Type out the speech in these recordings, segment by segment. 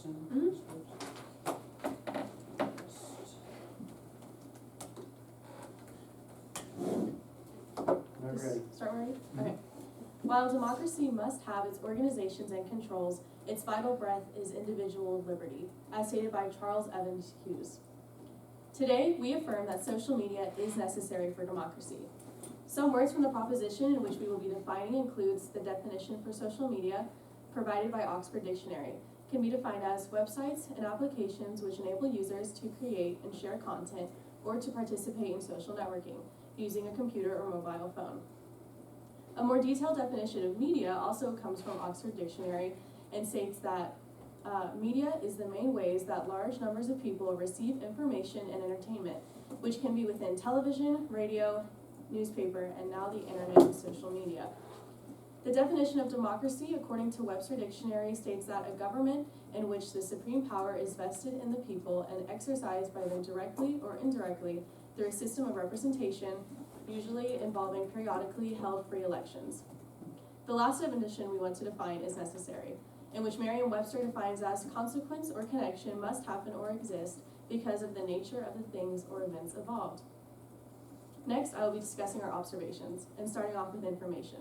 question? I'm ready. Start ready? Okay. While democracy must have its organizations and controls, its vital breath is individual liberty, as stated by Charles Evans Hughes. Today, we affirm that social media is necessary for democracy. Some words from the proposition in which we will be defining includes the definition for social media provided by Oxford Dictionary. Can be defined as websites and applications which enable users to create and share content or to participate in social networking using a computer or mobile phone. A more detailed definition of media also comes from Oxford Dictionary and states that media is the main ways that large numbers of people receive information and entertainment, which can be within television, radio, newspaper, and now the internet and social media. The definition of democracy, according to Webster Dictionary, states that a government in which the supreme power is vested in the people and exercised by them directly or indirectly through a system of representation, usually involving periodically held free elections. The last definition we want to define is necessary, in which Merriam-Webster defines as consequence or connection must happen or exist because of the nature of the things or events involved. Next, I will be discussing our observations and starting off with information.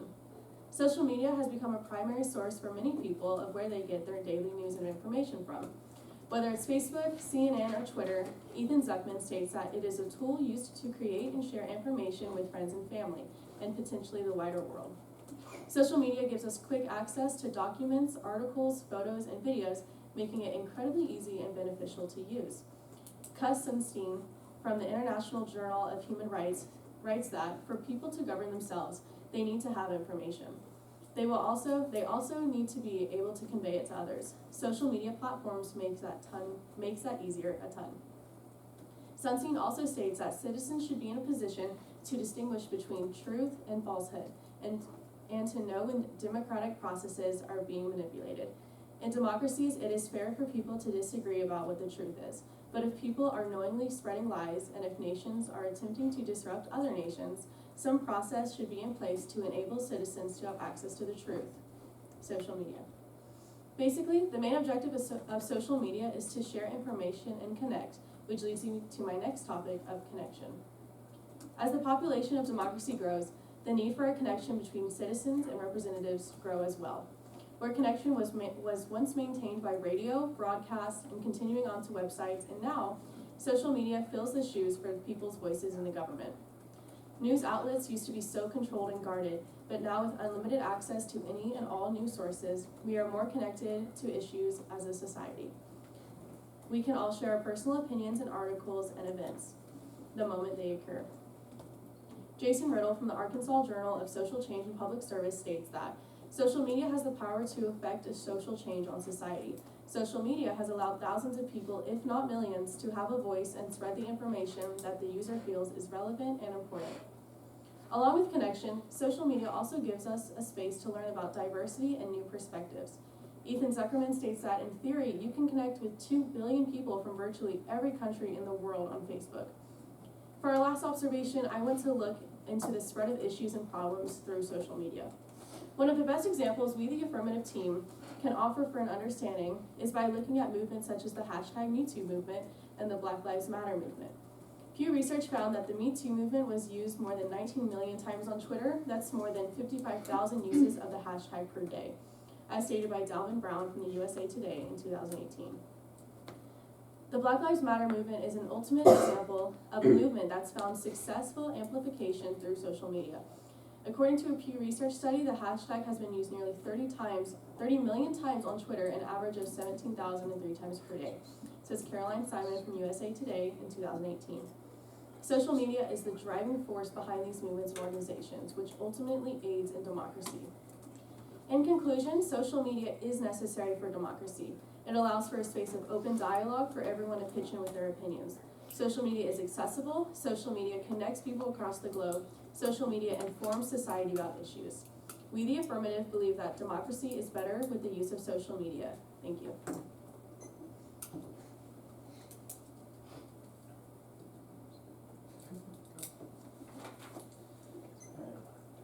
Social media has become a primary source for many people of where they get their daily news and information from. Whether it's Facebook, CNN, or Twitter, Ethan Zuckman states that it is a tool used to create and share information with friends and family, and potentially the wider world. Social media gives us quick access to documents, articles, photos, and videos, making it incredibly easy and beneficial to use. Cus Sunstein from the International Journal of Human Rights writes that for people to govern themselves, they need to have information. They also need to be able to convey it to others. Social media platforms makes that easier a ton. Sunstein also states that citizens should be in a position to distinguish between truth and falsehood, and to know when democratic processes are being manipulated. In democracies, it is fair for people to disagree about what the truth is. But if people are knowingly spreading lies, and if nations are attempting to disrupt other nations, some process should be in place to enable citizens to have access to the truth. Social media. Basically, the main objective of social media is to share information and connect, which leads me to my next topic of connection. As the population of democracy grows, the need for a connection between citizens and representatives grow as well. Where connection was once maintained by radio, broadcast, and continuing on to websites, and now social media fills the shoes for people's voices in the government. News outlets used to be so controlled and guarded, but now with unlimited access to any and all news sources, we are more connected to issues as a society. We can all share our personal opinions and articles and events the moment they occur. Jason Riddle from the Arkansas Journal of Social Change and Public Service states that social media has the power to affect a social change on society. Social media has allowed thousands of people, if not millions, to have a voice and spread the information that the user feels is relevant and important. Along with connection, social media also gives us a space to learn about diversity and new perspectives. Ethan Zuckerman states that in theory, you can connect with 2 billion people from virtually every country in the world on Facebook. For our last observation, I want to look into the spread of issues and problems through social media. One of the best examples we, the affirmative team, can offer for an understanding is by looking at movements such as the #MeToo movement and the Black Lives Matter movement. Pew Research found that the Me Too movement was used more than 19 million times on Twitter. That's more than 55,000 uses of the hashtag per day, as stated by Dalvin Brown from the USA Today in 2018. The Black Lives Matter movement is an ultimate example of a movement that's found successful amplification through social media. According to a Pew Research study, the hashtag has been used nearly 30 million times on Twitter, an average of 17,003 times per day, says Caroline Simon from USA Today in 2018. Social media is the driving force behind these movements and organizations, which ultimately aids in democracy. In conclusion, social media is necessary for democracy. It allows for a space of open dialogue for everyone to pitch in with their opinions. Social media is accessible. Social media connects people across the globe. Social media informs society about issues. We, the affirmative, believe that democracy is better with the use of social media. Thank you.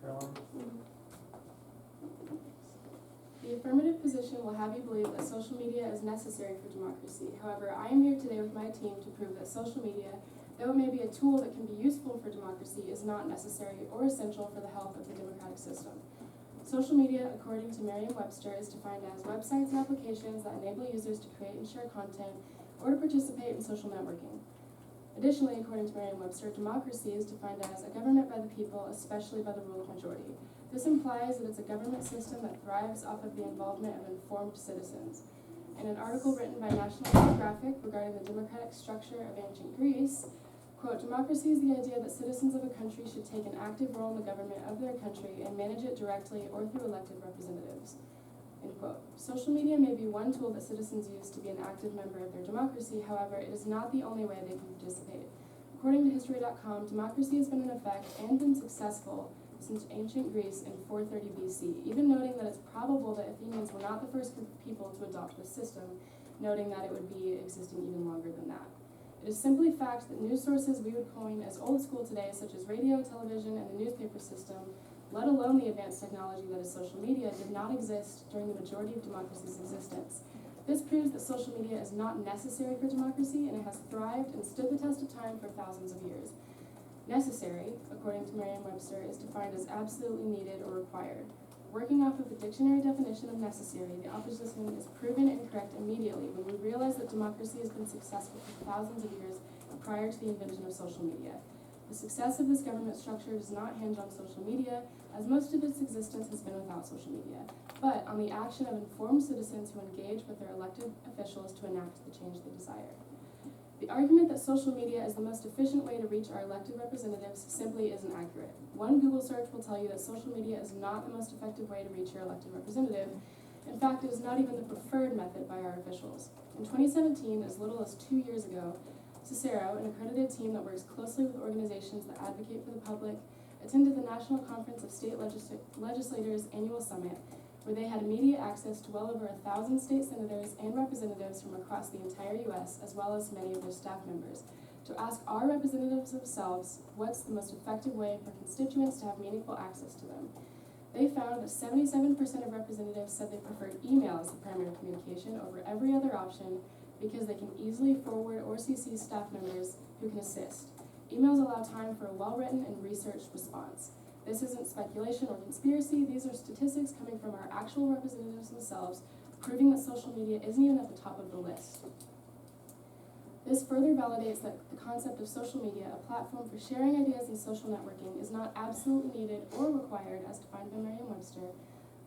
Caroline? The affirmative position will have you believe that social media is necessary for democracy. However, I am here today with my team to prove that social media, though it may be a tool that can be useful for democracy, is not necessary or essential for the health of the democratic system. Social media, according to Merriam-Webster, is defined as websites and applications that enable users to create and share content or to participate in social networking. Additionally, according to Merriam-Webster, democracy is defined as a government by the people, especially by the rule of majority. This implies that it's a government system that thrives off of the involvement of informed citizens. In an article written by National Geographic regarding the democratic structure of ancient Greece, quote, democracy is the idea that citizens of a country should take an active role in the government of their country and manage it directly or through elected representatives. End quote. Social media may be one tool that citizens use to be an active member of their democracy. However, it is not the only way they can participate. According to History.com, democracy has been in effect and been successful since ancient Greece in 430 BC, even noting that it's probable that Athenians were not the first group of people to adopt this system, noting that it would be existing even longer than that. It is simply fact that news sources we would coin as old school today, such as radio, television, and the newspaper system, let alone the advanced technology that is social media, did not exist during the majority of democracy's existence. This proves that social media is not necessary for democracy, and it has thrived and stood the test of time for thousands of years. Necessary, according to Merriam-Webster, is defined as absolutely needed or required. Working off of the dictionary definition of necessary, the opposition is proven incorrect immediately when we realize that democracy has been successful for thousands of years prior to the invention of social media. The success of this government structure does not hinge on social media, as most of its existence has been without social media, but on the action of informed citizens who engage with their elected officials to enact the change they desire. The argument that social media is the most efficient way to reach our elected representatives simply isn't accurate. One Google search will tell you that social media is not the most effective way to reach your elected representative. In fact, it is not even the preferred method by our officials. In 2017, as little as 2 years ago, Cicero, an accredited team that works closely with organizations that advocate for the public, attended the National Conference of State Legislators Annual Summit, where they had immediate access to well over 1,000 state senators and representatives from across the entire U.S., as well as many of their staff members, to ask our representatives themselves what's the most effective way for constituents to have meaningful access to them. They found that 77% of representatives said they preferred email as the primary communication over every other option because they can easily forward or CC staff members who can assist. Emails allow time for a well-written and researched response. This isn't speculation or conspiracy. These are statistics coming from our actual representatives themselves, proving that social media isn't even at the top of the list. This further validates that the concept of social media, a platform for sharing ideas and social networking, is not absolutely needed or required, as defined by Merriam-Webster,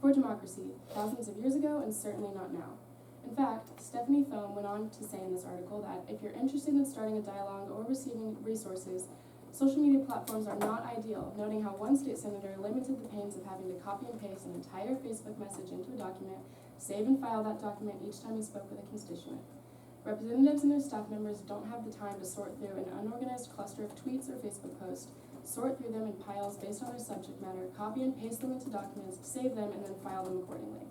for democracy thousands of years ago and certainly not now. In fact, Stephanie Foam went on to say in this article that if you're interested in starting a dialogue or receiving resources, social media platforms are not ideal, noting how one state senator limited the pains of having to copy and paste an entire Facebook message into a document, save and file that document each time he spoke with a constituent. Representatives and their staff members don't have the time to sort through an unorganized cluster of tweets or Facebook posts, sort through them in piles based on their subject matter, copy and paste them into documents, save them, and then file them accordingly.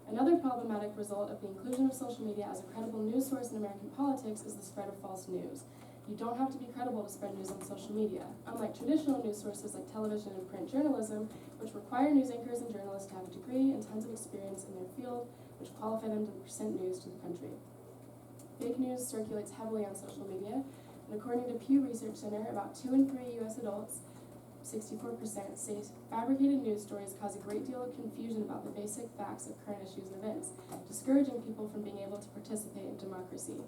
Another problematic result of the inclusion of social media as a credible news source in American politics is the spread of false news. You don't have to be credible to spread news on social media. Unlike traditional news sources like television and print journalism, which require news anchors and journalists to have a degree and tons of experience in their field, which qualify them to present news to the country. Fake news circulates heavily on social media, and according to Pew Research Center, about 2 in 3 U.S. adults, 64%, say fabricated news stories cause a great deal of confusion about the basic facts of current issues and events, discouraging people from being able to participate in democracy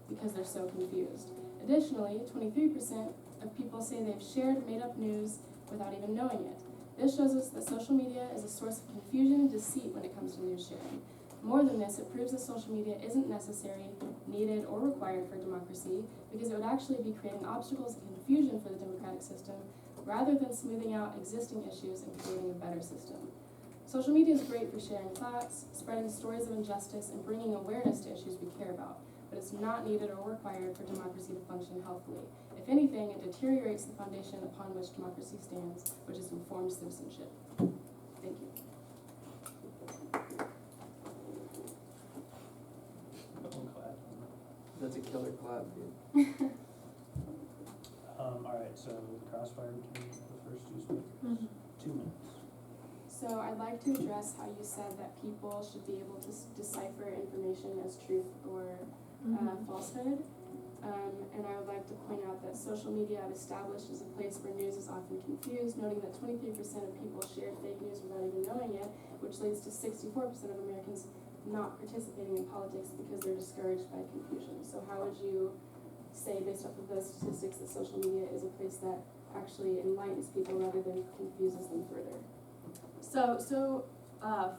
because they're so confused. Additionally, 23% of people say they've shared made-up news without even knowing it. This shows us that social media is a source of confusion and deceit when it comes to news sharing. More than this, it proves that social media isn't necessary, needed, or required for democracy because it would actually be creating obstacles and confusion for the democratic system rather than smoothing out existing issues and creating a better system. Social media is great for sharing thoughts, spreading stories of injustice, and bringing awareness to issues we care about, but it's not needed or required for democracy to function healthfully. If anything, it deteriorates the foundation upon which democracy stands, which is informed citizenship. Thank you. That's a killer clap, dude. All right, so the crossfire between the first two speakers. 2 minutes. So I'd like to address how you said that people should be able to decipher information as truth or falsehood. And I would like to point out that social media I've established as a place where news is often confused, noting that 23% of people shared fake news without even knowing it, which leads to 64% of Americans not participating in politics because they're discouraged by confusion. So how would you say, based off of those statistics, that social media is a place that actually enlightens people rather than confuses them further?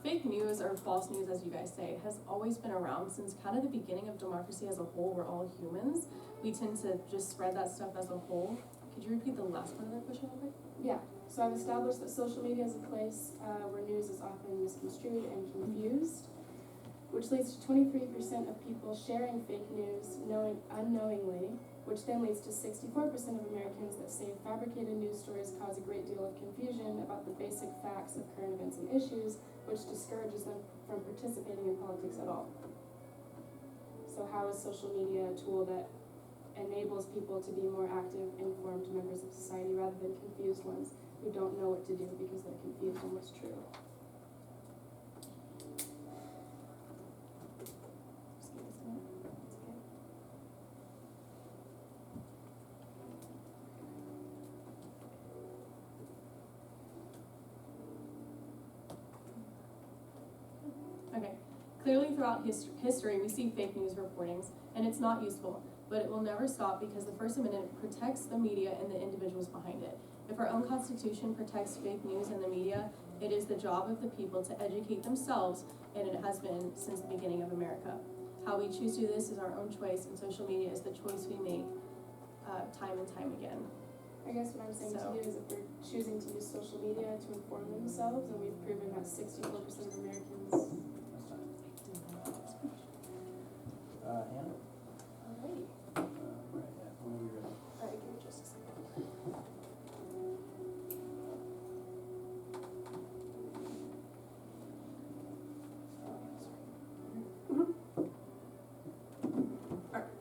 Fake news or false news, as you guys say, has always been around since kind of the beginning of democracy as a whole. We're all humans. We tend to just spread that stuff as a whole. Could you repeat the last part of that question real quick? Yeah, so I've established that social media is a place where news is often misconstrued and confused, which leads to 23% of people sharing fake news unknowingly, which then leads to 64% of Americans that say fabricated news stories cause a great deal of confusion about the basic facts of current events and issues, which discourages them from participating in politics at all. So how is social media a tool that enables people to be more active, informed members of society rather than confused ones who don't know what to do because they're confused on what's true? Okay. Clearly throughout history, we see fake news reportings, and it's not useful, but it will never stop because the First Amendment protects the media and the individuals behind it. If our own Constitution protects fake news and the media, it is the job of the people to educate themselves, and it has been since the beginning of America. How we choose to do this is our own choice, and social media is the choice we make time and time again. I guess what I'm saying to you is if they're choosing to use social media to inform themselves, and we've proven that 64% of Americans. Hannah? Alrighty. Right, yeah, whenever you're ready. Alright, give me just a second. Alright,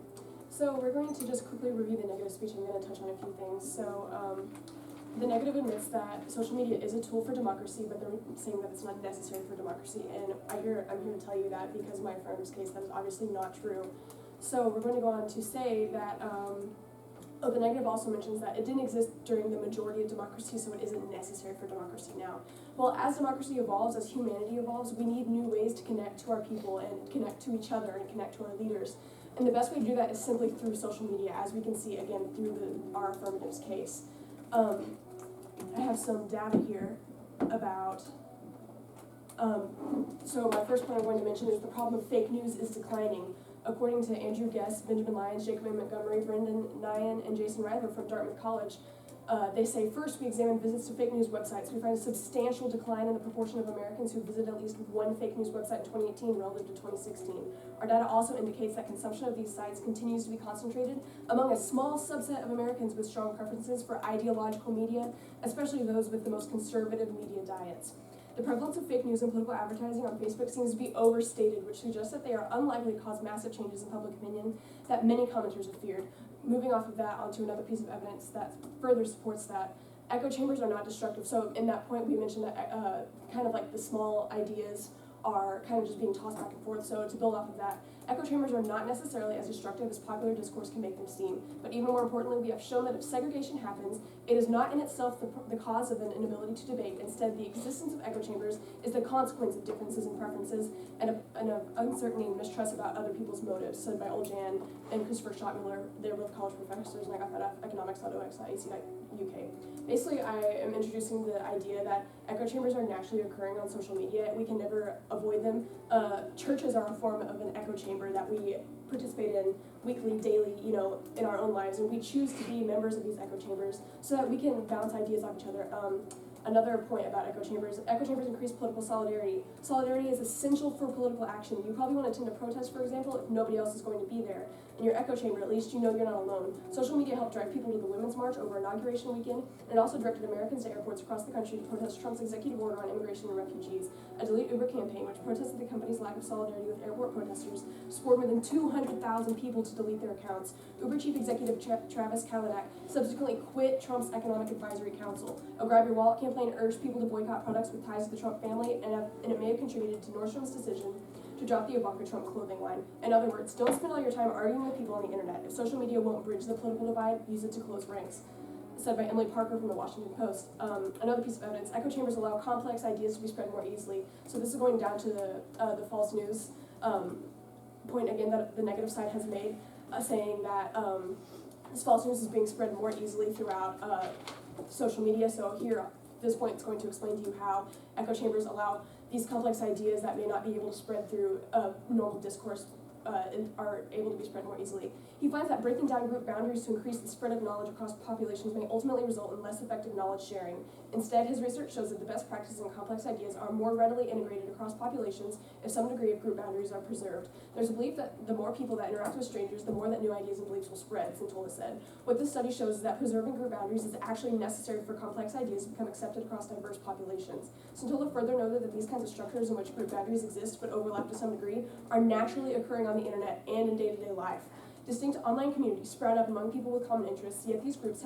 so we're going to just quickly review the negative speech. I'm going to touch on a few things. So, the negative admits that social media is a tool for democracy, but they're saying that it's not necessary for democracy. And I'm here to tell you that because of my affirmative case, that is obviously not true. So we're going to go on to say that, the negative also mentions that it didn't exist during the majority of democracy, so it isn't necessary for democracy now. Well, as democracy evolves, as humanity evolves, we need new ways to connect to our people and connect to each other and connect to our leaders. And the best way to do that is simply through social media, as we can see again through our affirmatives case. I have some data here about, so my first point I'm going to mention is the problem of fake news is declining. According to Andrew Guest, Benjamin Lyons, Jacob A. Montgomery, Brendan Nyan, and Jason Reither from Dartmouth College, they say, first, we examine visits to fake news websites. We find a substantial decline in the proportion of Americans who visited at least one fake news website in 2018 relative to 2016. Our data also indicates that consumption of these sites continues to be concentrated among a small subset of Americans with strong preferences for ideological media, especially those with the most conservative media diets. The prevalence of fake news and political advertising on Facebook seems to be overstated, which suggests that they are unlikely to cause massive changes in public opinion that many commenters have feared. Moving off of that onto another piece of evidence that further supports that, echo chambers are not destructive. So in that point, we mentioned that kind of like the small ideas are kind of just being tossed back and forth. So to build off of that, echo chambers are not necessarily as destructive as popular discourse can make them seem. But even more importantly, we have shown that if segregation happens, it is not in itself the cause of an inability to debate. Instead, the existence of echo chambers is the consequence of differences in preferences and of uncertainty and mistrust about other people's motives, said by Old Jan and Christopher Schottmuller. They're both college professors, and I got that off economics.ox.ac.uk. Basically, I am introducing the idea that echo chambers are naturally occurring on social media. We can never avoid them. Churches are a form of an echo chamber that we participate in weekly, daily, in our own lives, and we choose to be members of these echo chambers so that we can bounce ideas off each other. Another point about echo chambers increase political solidarity. Solidarity is essential for political action. You probably won't attend a protest, for example, if nobody else is going to be there. in your echo chamber, at least you know you're not alone. Social media helped drive people to the Women's March over Inauguration Weekend, and it also directed Americans to airports across the country to protest Trump's executive order on immigration and refugees. A Delete Uber campaign, which protested the company's lack of solidarity with airport protesters, spurred more than 200,000 people to delete their accounts. Uber chief executive Travis Kalanick subsequently quit Trump's Economic Advisory Council. A Grab Your Wallet campaign urged people to boycott products with ties to the Trump family, and it may have contributed to Nordstrom's decision to drop the Ivanka Trump clothing line. In other words, don't spend all your time arguing with people on the internet. If social media won't bridge the political divide, use it to close ranks. Said by Emily Parker from the Washington Post. Another piece of evidence, echo chambers allow complex ideas to be spread more easily. So this is going down to the false news point again that the negative side has made, saying that this false news is being spread more easily throughout social media. So here, this point is going to explain to you how echo chambers allow these complex ideas that may not be able to spread through normal discourse are able to be spread more easily. He finds that breaking down group boundaries to increase the spread of knowledge across populations may ultimately result in less effective knowledge sharing. Instead, his research shows that the best practices and complex ideas are more readily integrated across populations if some degree of group boundaries are preserved. There's a belief that the more people that interact with strangers, the more that new ideas and beliefs will spread, Santola said. What this study shows is that preserving group boundaries is actually necessary for complex ideas to become accepted across diverse populations. Santola further noted that these kinds of structures in which group boundaries exist but overlap to some degree are naturally occurring on the internet and in day-to-day life. Distinct online communities sprout up among people with common interests, yet these groups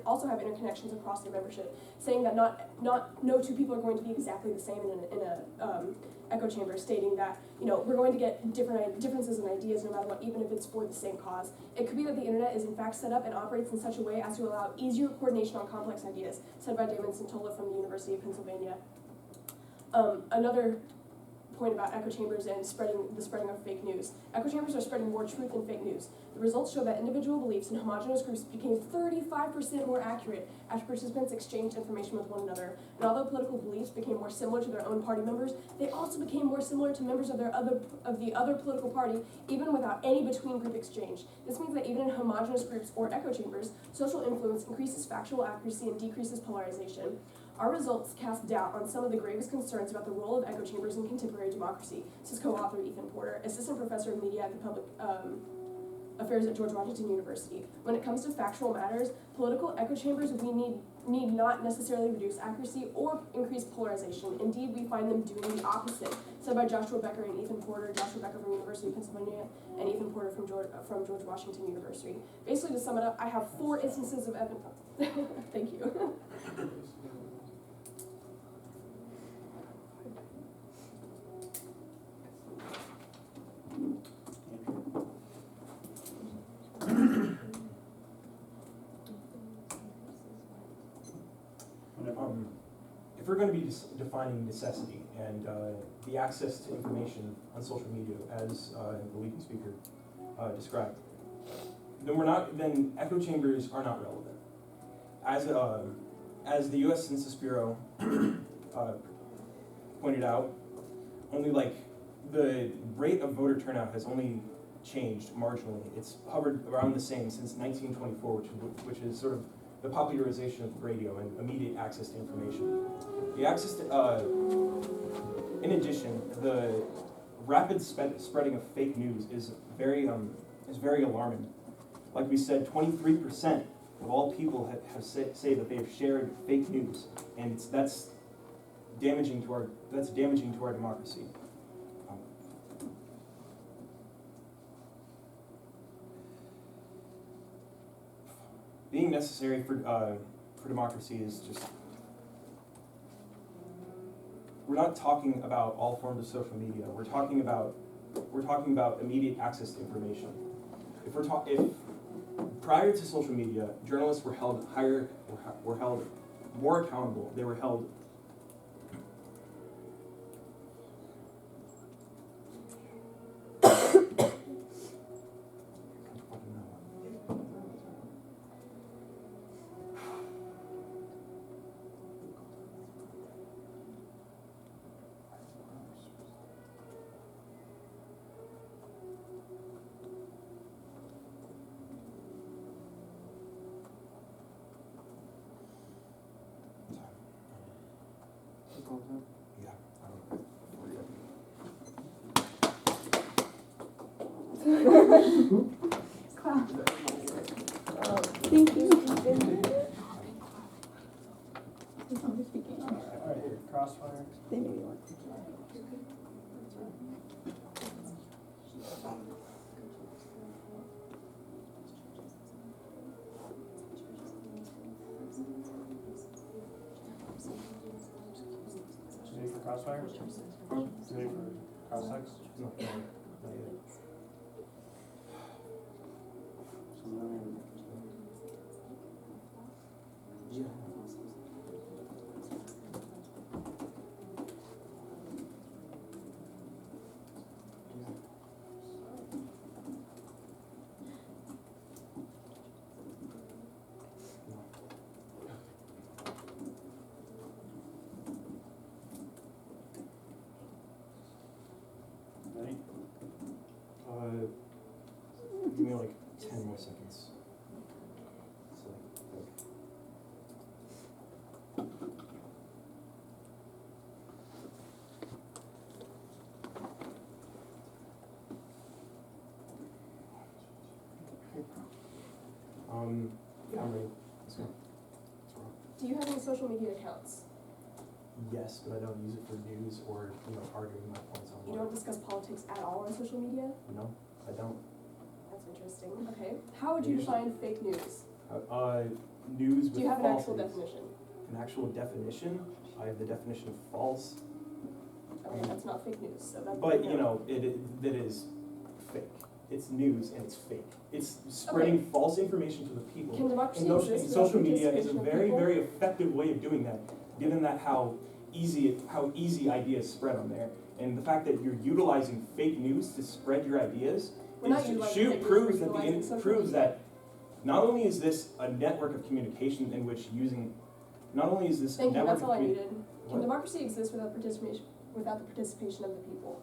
also have interconnections across their membership, saying that no two people are going to be exactly the same in a echo chamber, stating that we're going to get differences in ideas no matter what, even if it's for the same cause. It could be that the internet is in fact set up and operates in such a way as to allow easier coordination on complex ideas, said by Damon Santola from the University of Pennsylvania. Another point about echo chambers and the spreading of fake news. Echo chambers are spreading more truth than fake news. The results show that individual beliefs in homogeneous groups became 35% more accurate after participants exchanged information with one another. And although political beliefs became more similar to their own party members, they also became more similar to members of the other political party, even without any between-group exchange. This means that even in homogeneous groups or echo chambers, social influence increases factual accuracy and decreases polarization. Our results cast doubt on some of the gravest concerns about the role of echo chambers in contemporary democracy, says co-author Ethan Porter, assistant professor of media at the public affairs at George Washington University. When it comes to factual matters, political echo chambers need not necessarily reduce accuracy or increase polarization. Indeed, we find them doing the opposite, said by Joshua Becker and Ethan Porter, Joshua Becker from University of Pennsylvania and Ethan Porter from George Washington University. Basically, to sum it up, I have 4 instances of evidence. Thank you. If we're going to be defining necessity and the access to information on social media, as the leading speaker described, then echo chambers are not relevant. As the U.S. Census Bureau pointed out, only the rate of voter turnout has only changed marginally. It's hovered around the same since 1924, which is sort of the popularization of radio and immediate access to information. In addition, the rapid spreading of fake news is very alarming. Like we said, 23% of all people say that they have shared fake news, and that's damaging to our democracy. Being necessary for democracy is just, we're not talking about all forms of social media. We're talking about immediate access to information. If prior to social media, journalists were held more accountable. They were held yeah, I don't know. Thank you. All right, here, Crossfire. They maybe want. Ready for Crossfire? Ready for Cross-X? No, not yet. So then, ready? Give me like 10 more seconds. So, yeah, I'm ready. Let's go. What's wrong? Do you have any social media accounts? Yes, but I don't use it for news or, arguing my points You online. don't discuss politics at all on social media? No, I don't. That's interesting. Okay. How would you define fake news? News with Do you have an actual falsities. definition? An actual definition? I have the definition of false, Okay, that's not fake news, so that's. but that is fake. It's news and it's fake. It's spreading false information to the people. Can democracy And exist without social media is a participation of very, people? very effective way of doing that, given that how easy ideas spread on there. And the fact that you're utilizing fake news to spread your ideas We're not utilizing fake news, proves we're utilizing social proves media. that not only is this a network of communication in which not only is this a Thank you, network that's all I of needed. Can What? democracy exist without the participation of the people?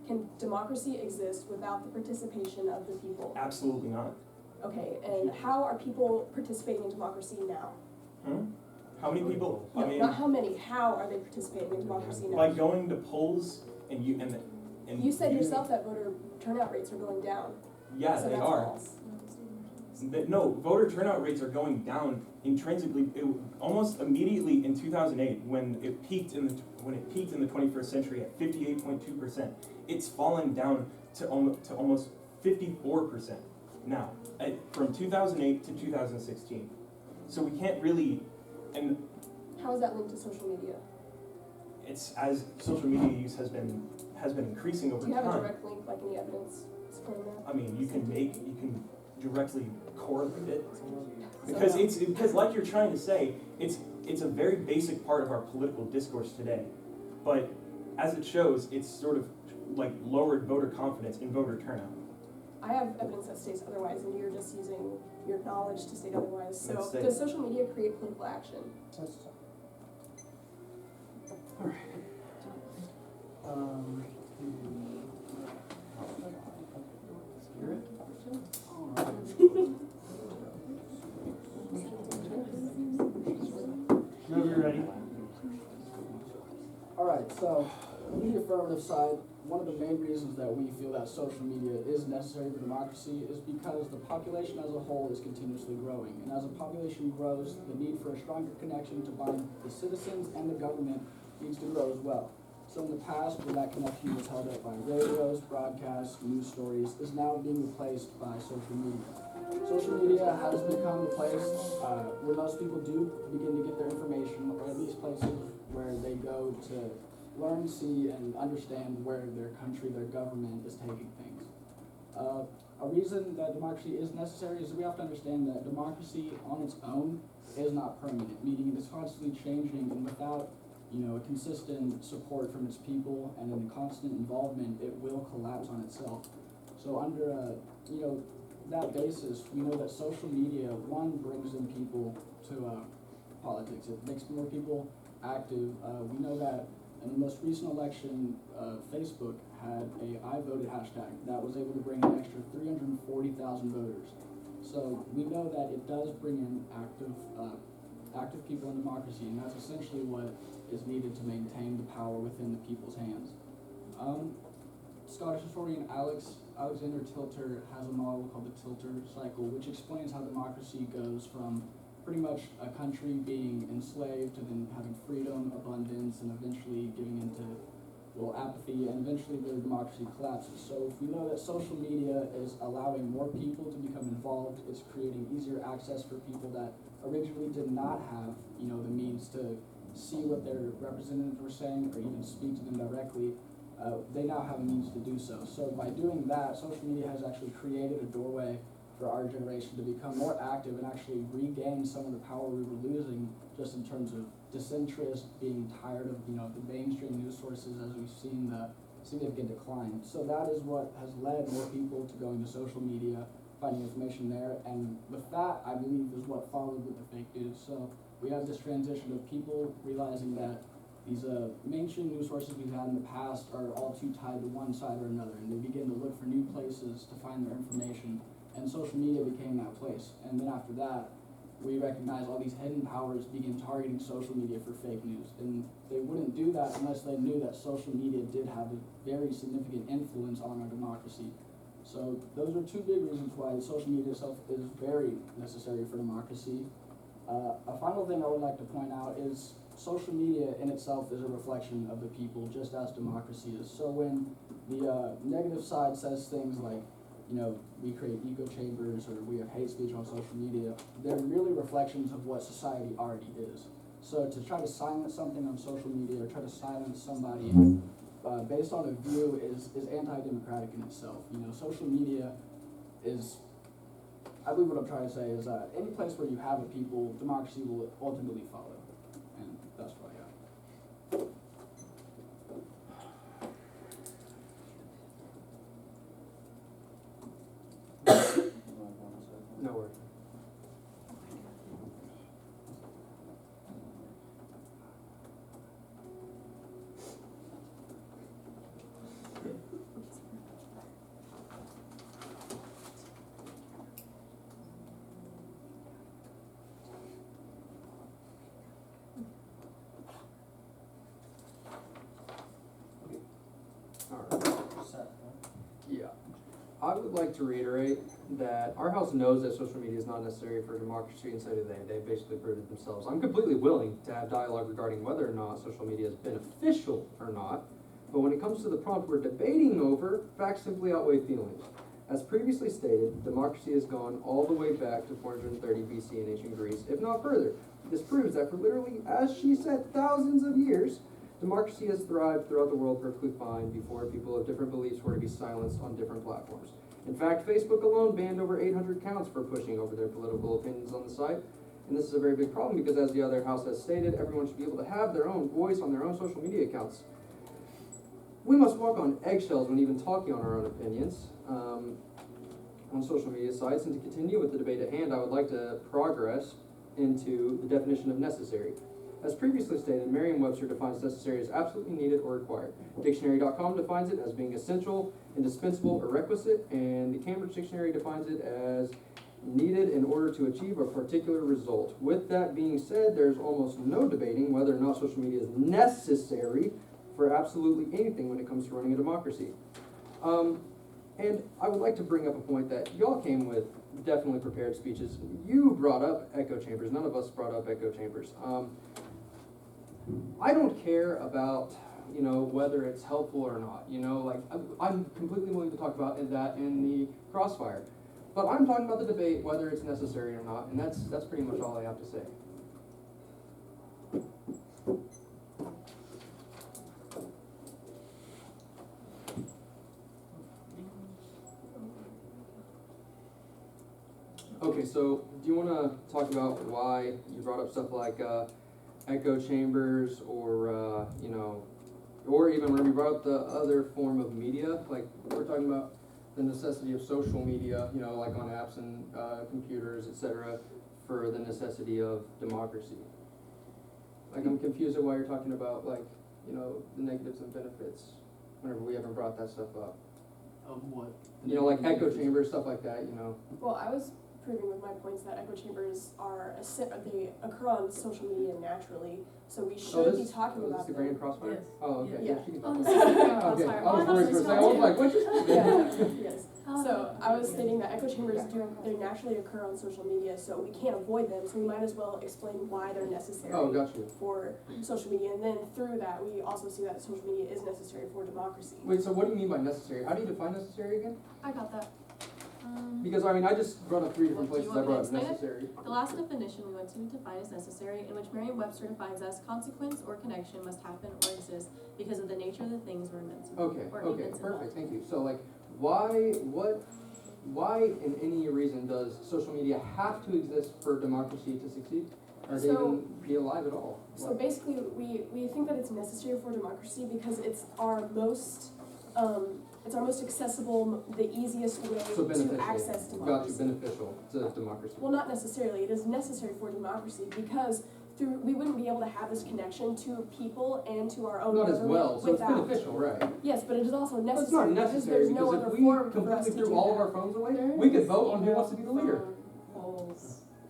Can democracy exist without the participation of the people? Absolutely not. Okay, and how are people participating in democracy now? How many people? No, not how many, how are they participating in democracy now? By going to polls and You said using- yourself that voter turnout rates are going down. Yeah, so they that's are. false. No, voter turnout rates are going down intrinsically. Almost immediately in 2008, when it peaked in the 21st century at 58.2%, it's fallen down to almost 54% now, from 2008 to 2016. So we can't really, and How is that linked to social media? it's as social media use has been increasing over Do you have a time. direct link, like any evidence supporting that? I mean, you can directly correlate it. Because like you're trying to say, it's a very basic part of our political discourse today. But as it shows, it's sort of like lowered voter confidence in voter turnout. I have evidence that states otherwise, and you're just using your knowledge to state otherwise. So, Let's say- does social media create political action? Spirit? Whenever you're ready. All right, so on the affirmative side, one of the main reasons that we feel that social media is necessary for democracy is because the population as a whole is continuously growing. And as a population grows, the need for a stronger connection to bind the citizens and the government needs to grow as well. So in the past, where that connection was held up by radios, broadcasts, news stories, is now being replaced by social media. Social media has become the place where most people do begin to get their information, or at least places where they go to learn, see, and understand where their country, their government is taking things. A reason that democracy is necessary is we have to understand that democracy on its own is not permanent, meaning it is constantly changing, and without a consistent support from its people and a constant involvement, it will collapse on itself. So under that basis, we know that social media, one, brings in people to politics. It makes more people active. We know that in the most recent election, Facebook had a I voted hashtag that was able to bring an extra 340,000 voters. So we know that it does bring in active people in democracy, and that's essentially what is needed to maintain the power within the people's hands. Scottish historian Alex Alexander Tilter has a model called the Tilter cycle, which explains how democracy goes from pretty much a country being enslaved to then having freedom, abundance, and eventually giving into, well, apathy, and eventually the democracy collapses. So if we know that social media is allowing more people to become involved, it's creating easier access for people that originally did not have, the means to see what their representatives were saying or even speak to them directly. They now have a means to do so. So by doing that, social media has actually created a doorway for our generation to become more active and actually regain some of the power we were losing just in terms of disinterest, being tired of, the mainstream news sources as we've seen the significant decline. So that is what has led more people to going to social media, finding information there, and with that, I believe, is what followed with the fake news. So we have this transition of people realizing that these mainstream news sources we've had in the past are all too tied to one side or another, and they begin to look for new places to find their information, and social media became that place. And then after that, we recognize all these hidden powers begin targeting social media for fake news, and they wouldn't do that unless they knew that social media did have a very significant influence on our democracy. So those are two big reasons why social media itself is very necessary for democracy. A final thing I would like to point out is social media in itself is a reflection of the people, just as democracy is. So when the negative side says things like, we create echo chambers or we have hate speech on social media, they're really reflections of what society already is. So to try to silence something on social media or try to silence somebody based on a view is anti-democratic in itself. Social media is, I believe what I'm trying to say is any place where you have a people, democracy will ultimately follow. And that's what I got. No worries. Yeah. I would like to reiterate that our house knows that social media is not necessary for democracy, and so do they. They basically proved it themselves. I'm completely willing to have dialogue regarding whether or not social media is beneficial or not, but when it comes to the prompt we're debating over, facts simply outweigh feelings. As previously stated, democracy has gone all the way back to 430 BC in ancient Greece, if not further. This proves that for literally, as she said, thousands of years, democracy has thrived throughout the world perfectly fine before people of different beliefs were to be silenced on different platforms. In fact, Facebook alone banned over 800 accounts for pushing over their political opinions on the site. And this is a very big problem because, as the other house has stated, everyone should be able to have their own voice on their own social media accounts. We must walk on eggshells when even talking on our own opinions on social media sites. And to continue with the debate at hand, I would like to progress into the definition of necessary. As previously stated, Merriam-Webster defines necessary as absolutely needed or required. Dictionary.com defines it as being essential, indispensable, or requisite, and the Cambridge Dictionary defines it as needed in order to achieve a particular result. With that being said, there's almost no debating whether or not social media is necessary for absolutely anything when it comes to running a democracy. And I would like to bring up a point that y'all came with definitely prepared speeches. You brought up echo chambers. None of us brought up echo chambers. I don't care about, whether it's helpful or not. I'm completely willing to talk about that in the crossfire. But I'm talking about the debate, whether it's necessary or not, and that's pretty much all I have to say. Okay, so do you want to talk about why you brought up stuff like echo chambers or, or even when we brought up the other form of media, like we're talking about the necessity of social media, like on apps and computers, etc., for the necessity of democracy. Like I'm confused at why you're talking about the negatives and benefits whenever we haven't brought that stuff up. Of what? Like echo chambers, stuff like that, Well, I was proving with my points that echo chambers they occur on social media naturally, so we should be talking this about is the them. Grand Crossfire? Yes. Oh, okay, Yeah. yeah, she can Oh, talk this about is it. the Grand Okay, Crossfire. I was Oh, worried for a second, I was like, what just? Yes. So I was stating that echo chambers they naturally occur on social media, so we can't avoid them, so we might as well explain why they're necessary Oh, got you. for social media, and then through that, we also see that social media is necessary for democracy. Wait, so what do you mean by necessary? How do you define necessary again? I got that. Because, I mean, I just brought up 3 different Do you places I want me brought to up explain it? necessary. The last definition we went to define as necessary, in which Merriam-Webster defines as consequence or connection must happen or exist because of the nature of the things we're meant to. Okay, Or okay, events perfect, involved. thank you. So like, why in any reason does social media have to exist for democracy to succeed? Or to So- even be alive at all? So basically, we think that it's necessary for democracy because it's our most accessible, the easiest way So to beneficial. access Got you, democracy. beneficial to democracy. Well, not necessarily. It is necessary for democracy because we wouldn't be able to have this connection to people and to our own Not as government well, so it's without. beneficial, right? Yes, but it is also But it's not necessary because necessary there's no because other if we form for us completely to do threw all of that. our phones away, we could vote on who wants to be the leader.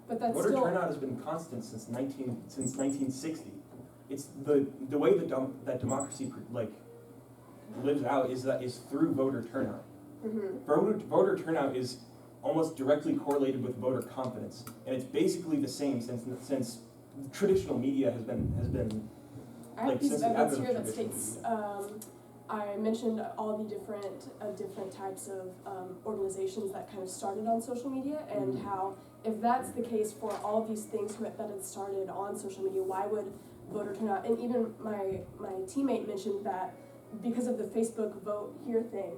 But that's Voter still. turnout has been constant since 1960. It's the way that democracy lives out is through voter turnout. Mhm. Voter turnout is almost directly correlated with voter confidence, and it's basically the same since traditional media has been. I have a Like, piece since of the evidence advent here of that states, I mentioned all the different types of organizations that kind of started on social media, and Mhm. how if that's the case for all of these things that had started on social media, why would voter turnout? And even my teammate mentioned that because of the Facebook vote here thing,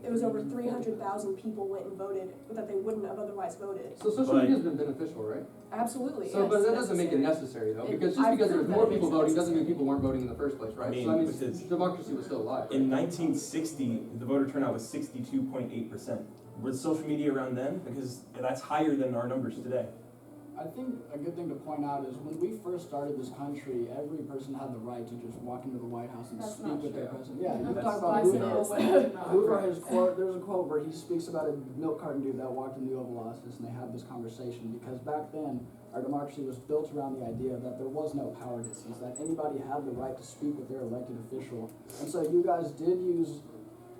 it was over 300,000 people went and voted that they wouldn't have otherwise voted. So social But- media's been beneficial, right? Absolutely. So, yes, but that doesn't make it necessary. necessary though, It- because just I because think there's that more it people makes it voting doesn't mean necessary. people weren't voting in the first place, right? I mean, So I mean, because democracy was still alive, right? In 1960, the voter turnout was 62.8%. Was social media around then? Because that's higher than our numbers today. I think a good thing to point out is when we first started this country, every person had the right to just walk into the White House and That's speak not with their true. president. Yeah, you That's talk about Yes, Hoover. it is. Hoover, his quote, there's a quote where he speaks about a milk carton dude that walked in the Oval Office and they had this conversation because back then our democracy was built around the idea that there was no power distance, that anybody had the right to speak with their elected official. And so you guys did use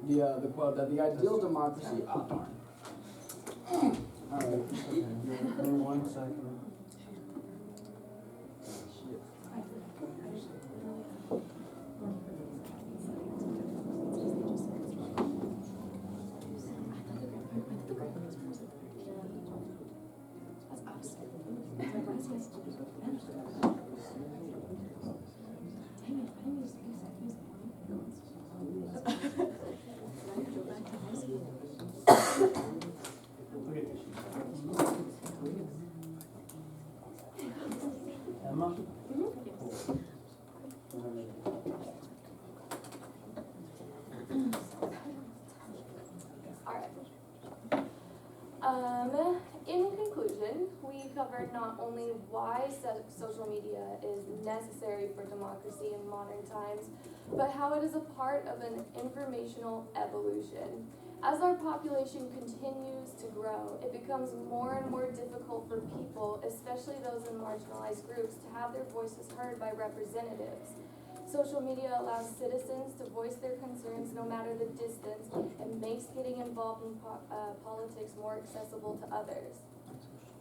the quote that the ideal democracy, oh darn. Alright, okay, give me 1 second. Emma? In conclusion, we covered not only why social media is necessary for democracy in modern times, but how it is a part of an informational evolution. As our population continues to grow, it becomes more and more difficult for people, especially those in marginalized groups, to have their voices heard by representatives. Social media allows citizens to voice their concerns no matter the distance and makes getting involved in politics more accessible to others.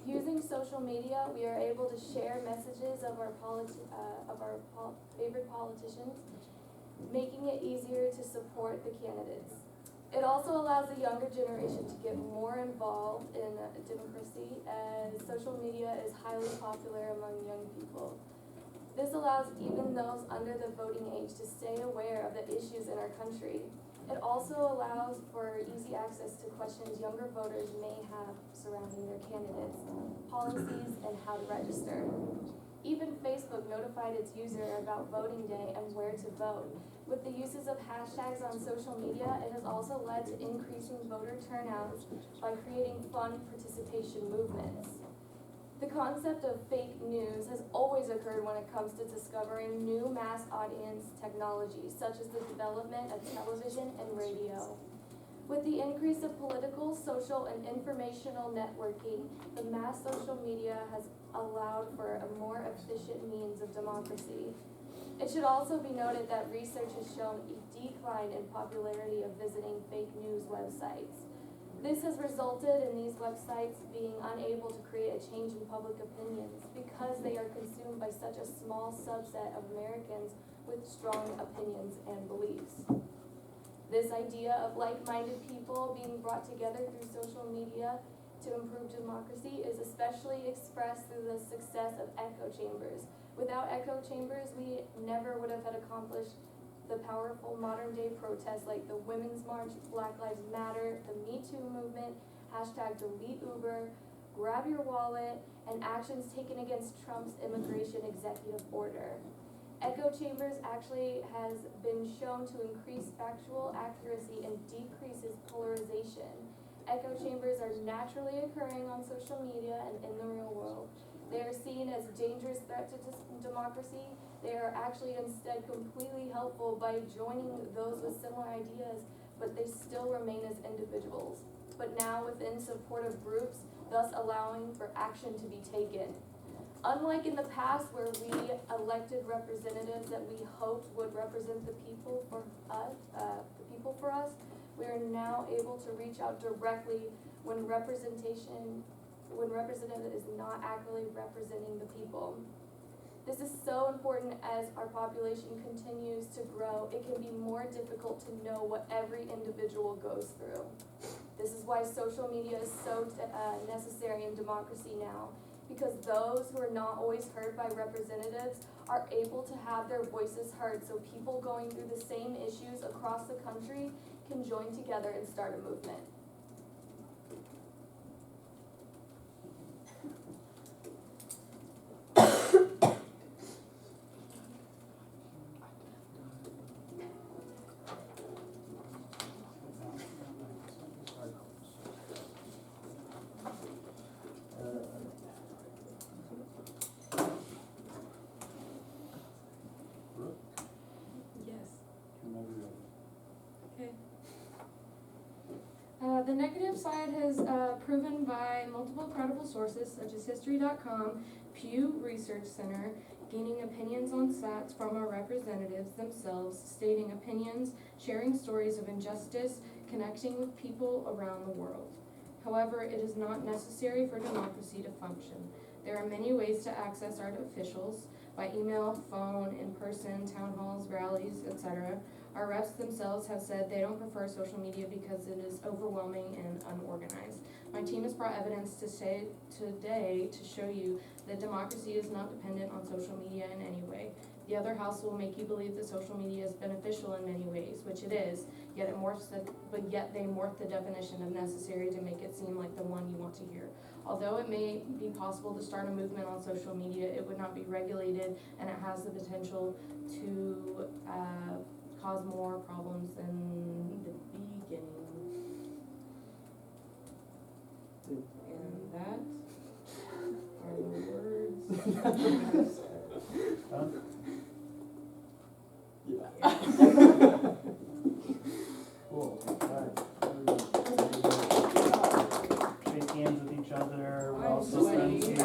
Using social media, we are able to share messages of our favorite politicians, making it easier to support the candidates. It also allows the younger generation to get more involved in democracy, as social media is highly popular among young people. This allows even those under the voting age to stay aware of the issues in our country. It also allows for easy access to questions younger voters may have surrounding their candidates, policies, and how to register. Even Facebook notified its user about voting day and where to vote. With the uses of hashtags on social media, it has also led to increasing voter turnouts by creating fun participation movements. The concept of fake news has always occurred when it comes to discovering new mass audience technologies, such as the development of television and radio. With the increase of political, social, and informational networking, the mass social media has allowed for a more efficient means of democracy. It should also be noted that research has shown a decline in popularity of visiting fake news websites. This has resulted in these websites being unable to create a change in public opinions because they are consumed by such a small subset of Americans with strong opinions and beliefs. This idea of like-minded people being brought together through social media to improve democracy is especially expressed through the success of echo chambers. Without echo chambers, we never would have had accomplished the powerful modern-day protests like the Women's March, Black Lives Matter, the Me Too movement, #Delete Uber, Grab Your Wallet, and actions taken against Trump's immigration executive order. Echo chambers actually has been shown to increase factual accuracy and decreases polarization. Echo chambers are naturally occurring on social media and in the real world. They are seen as a dangerous threat to democracy. They are actually instead completely helpful by joining those with similar ideas, but they still remain as individuals, but now within supportive groups, thus allowing for action to be taken. Unlike in the past where we elected representatives that we hoped would represent the people for us, we are now able to reach out directly when representative is not accurately representing the people. This is so important as our population continues to grow. It can be more difficult to know what every individual goes through. This is why social media is so necessary in democracy now, because those who are not always heard by representatives are able to have their voices heard, so people going through the same issues across the country can join together and start a movement. The negative side has proven by multiple credible sources such as History.com, Pew Research Center, gaining opinions on stats from our representatives themselves, stating opinions, sharing stories of injustice, connecting with people around the world. However, it is not necessary for democracy to function. There are many ways to access our officials, by email, phone, in person, town halls, rallies, etc. Our reps themselves have said they don't prefer social media because it is overwhelming and unorganized. My team has brought evidence today to show you that democracy is not dependent on social media in any way. The other house will make you believe that social media is beneficial in many ways, which it is, yet they morph the definition of necessary to make it seem like the one you want to hear. Although it may be possible to start a movement on social media, it would not be regulated, and it has the potential to cause more problems than the beginning. And that are the words. Cool, alright. Shake hands with each other, we're all I'm sweaty. systems here.